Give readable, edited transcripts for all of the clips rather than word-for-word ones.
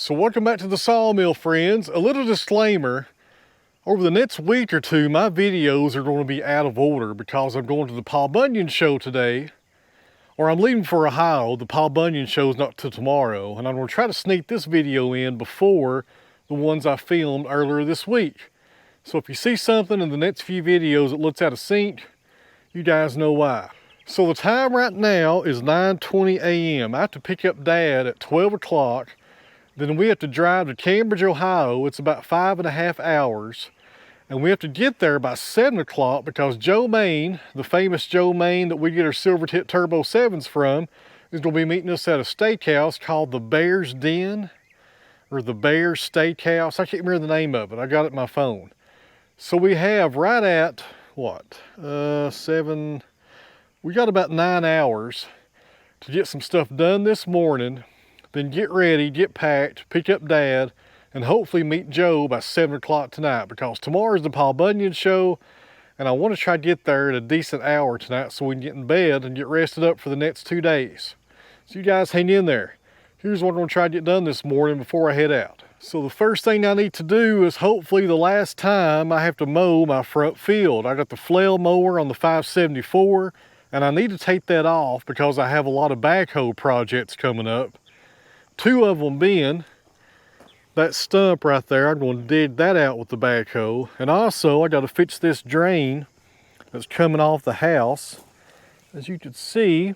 So welcome back to the Sawmill, friends. A little disclaimer, over the next week or two, my videos are going to be out of order because I'm going to the Bunyan show today, or I'm leaving for Ohio. The Bunyan show's not till tomorrow, and I'm going to try to sneak this video in before the ones I filmed earlier this week. So if you see something in the next few videos that looks out of sync, you guys know why. So the time right now is 9:20 a.m. I have to pick up Dad at 12 o'clock. Then we have to drive to Cambridge, Ohio. It's about 5.5 hours. And we have to get there by 7 o'clock because Joe Maine, the famous Joe Maine that we get our Silver Tip Turbo 7s from, is going to be meeting us at a steakhouse called the Bear's Den, or the Bear's Steakhouse. I can't remember the name of it. I got it on my phone. So we have right at, what, 7, we got about 9 hours to get some stuff done this morning. Then get ready, get packed, pick up Dad, and hopefully meet Joe by 7 o'clock tonight because tomorrow's the Bunyan show, and I want to try to get there at a decent hour tonight so we can get in bed and get rested up for the next 2 days. So you guys hang in there. Here's what I'm going to try to get done this morning before I head out. So the first thing I need to do is hopefully the last time I have to mow my front field. I got the flail mower on the 574, and I need to take that off because I have a lot of backhoe projects coming up. 2 of them being that stump right there. I'm going to dig that out with the backhoe. And also I got to fix this drain that's coming off the house. As you can see,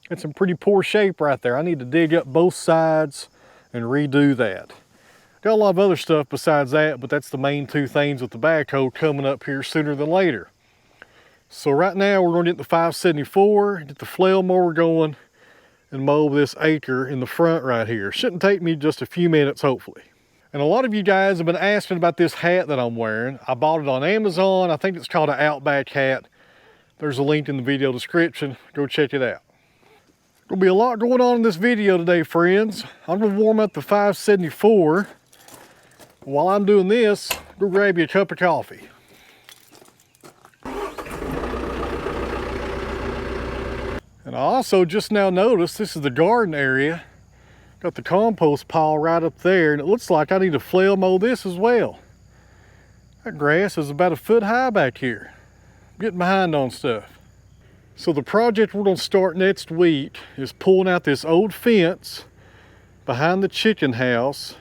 it's in pretty poor shape right there. I need to dig up both sides and redo that. Got a lot of other stuff besides that, but that's the main 2 things with the backhoe coming up here sooner than later. So right now we're going to get the 574, get the flail mower going, and mow this acre in the front right here. Shouldn't take me just a few minutes, hopefully. And a lot of you guys have been asking about this hat that I'm wearing. I bought it on Amazon. I think it's called an Outback hat. There's a link in the video description. Go check it out. There'll be a lot going on in this video today, friends. I'm gonna warm up the 574. While I'm doing this, go grab you a cup of coffee. And I also just now noticed this is the garden area. Got the compost pile right up there, and it looks like I need to flail mow this as well. That grass is about 1 foot high back here. I'm getting behind on stuff. So the project we're gonna start next week is pulling out this old fence behind the chicken house,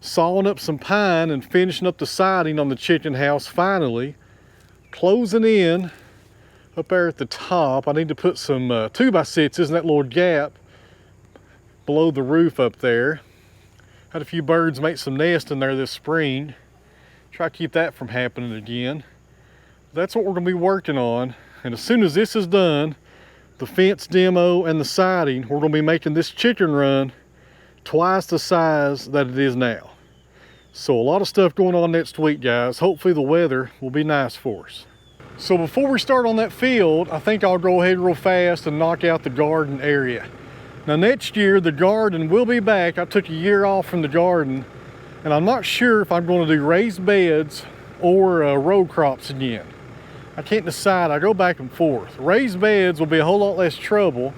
sawing up some pine and finishing up the siding on the chicken house finally, closing in up there at the top. I need to put some 2x6s in that little gap below the roof up there. Had a few birds make some nests in there this spring. Try to keep that from happening again. That's what we're going to be working on. And as soon as this is done, the fence demo and the siding, we're going to be making this chicken run twice the size that it is now. So a lot of stuff going on next week, guys. Hopefully the weather will be nice for us. So before we start on that field, I think I'll go ahead real fast and knock out the garden area. Now next year, the garden will be back. I took a year off from the garden, and I'm not sure if I'm going to do raised beds or row crops again. I can't decide. I go back and forth. Raised beds will be a whole lot less trouble,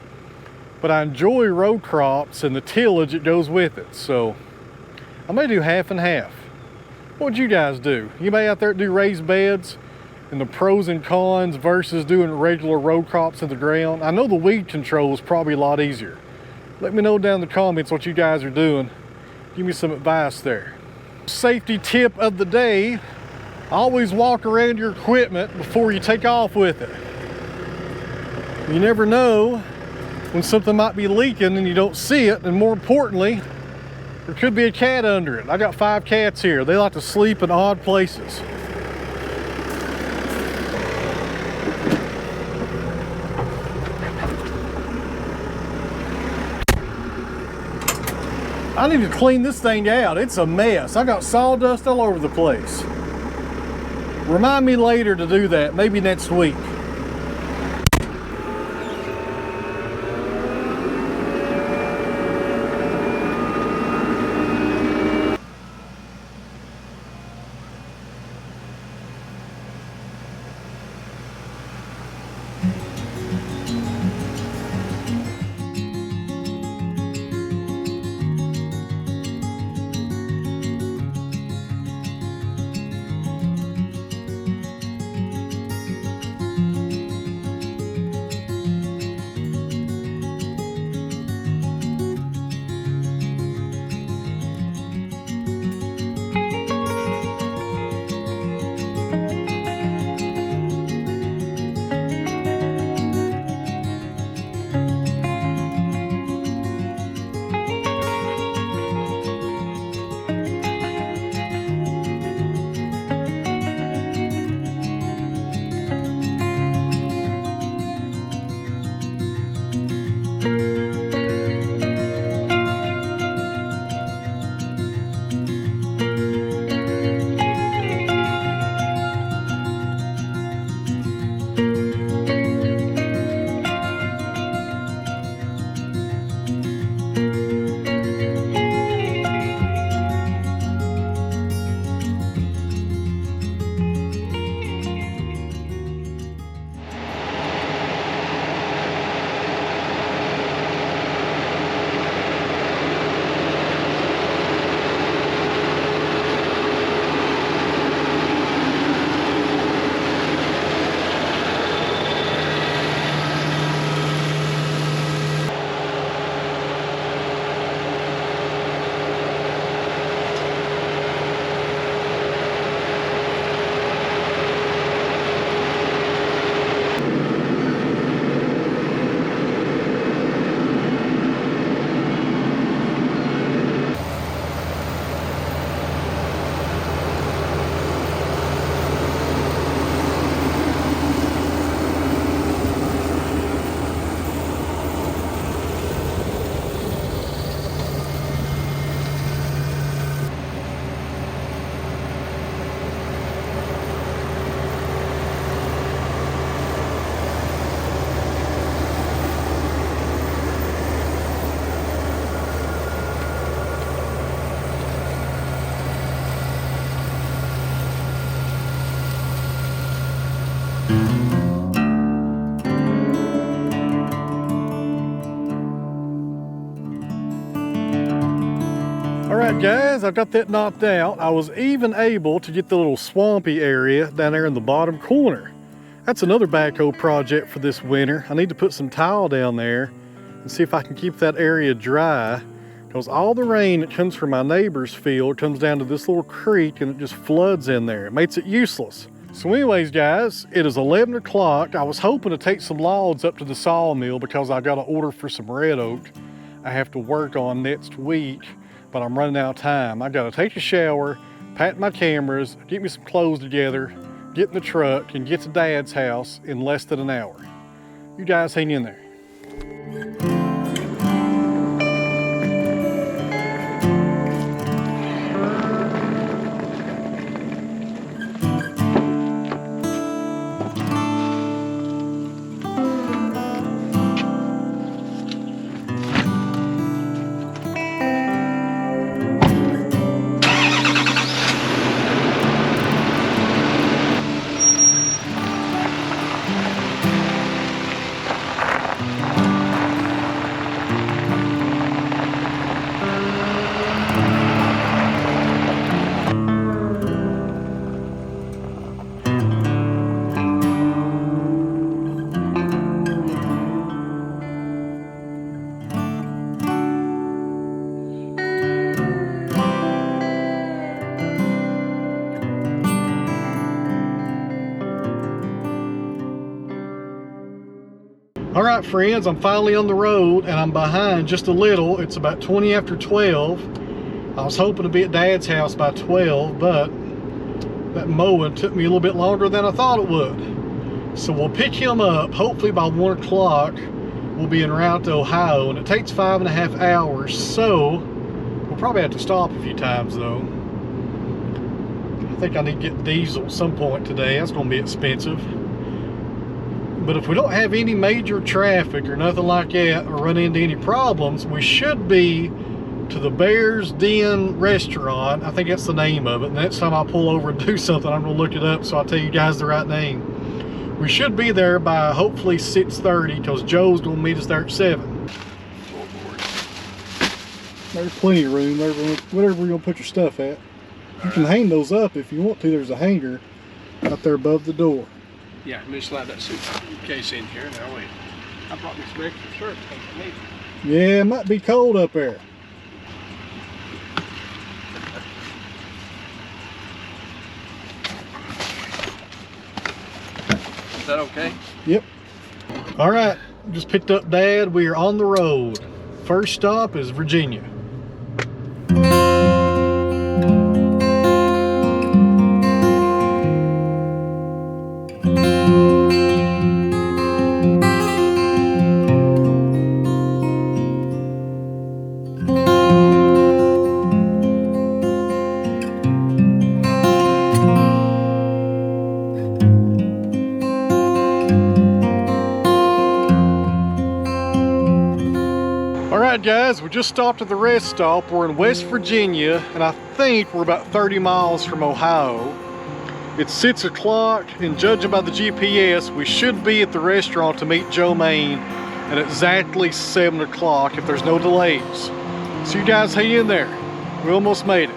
but I enjoy row crops and the tillage that goes with it. So I may do half and half. What would you guys do? Anybody out there do raised beds? And the pros and cons versus doing regular row crops in the ground. I know the weed control is probably a lot easier. Let me know down in the comments what you guys are doing. Give me some advice there. Safety tip of the day, always walk around your equipment before you take off with it. You never know when something might be leaking and you don't see it, and more importantly, there could be a cat under it. I got 5 cats here. They like to sleep in odd places. I need to clean this thing out. It's a mess. I got sawdust all over the place. Remind me later to do that, maybe next week. All right, guys, I've got that knocked out. I was even able to get the little swampy area down there in the bottom corner. That's another backhoe project for this winter. I need to put some tile down there and see if I can keep that area dry, because all the rain that comes from my neighbor's field comes down to this little creek and it just floods in there. It makes it useless. So anyways, guys, it is 11 o'clock. I was hoping to take some logs up to the sawmill because I got an order for some red oak I have to work on next week, but I'm running out of time. I gotta take a shower, pack my cameras, get me some clothes together, get in the truck, and get to Dad's house in less than an hour. You guys hang in there. All right, friends, I'm finally on the road and I'm behind just a little. It's about 20 after 12. I was hoping to be at Dad's house by 12, but that mowing took me a little bit longer than I thought it would. So we'll pick him up. Hopefully by 1 o'clock, we'll be en route to Ohio, and it takes 5.5 hours. So we'll probably have to stop a few times though. I think I need to get diesel at some point today. That's gonna be expensive. But if we don't have any major traffic or nothing like that, or run into any problems, we should be to the Bear's Den restaurant. I think that's the name of it. And next time I pull over and do something, I'm gonna look it up so I'll tell you guys the right name. We should be there by hopefully 6:30, because Joe's gonna meet us there at 7. There's plenty of room there, whatever you're gonna put your stuff at. You can hang those up if you want to. There's a hanger out there above the door. Yeah, let me slide that suitcase in here. Now wait. I brought me some extra shirts. Yeah, it might be cold up there. Is that okay? Yep. All right, just picked up Dad. We are on the road. First stop is Virginia. Guys, we just stopped at the rest stop. We're in West Virginia, and I think we're about 30 miles from Ohio. It's 6 o'clock, and judging by the GPS, we should be at the restaurant to meet Joe Maine at exactly 7 o'clock if there's no delays. So you guys hang in there. We almost made it.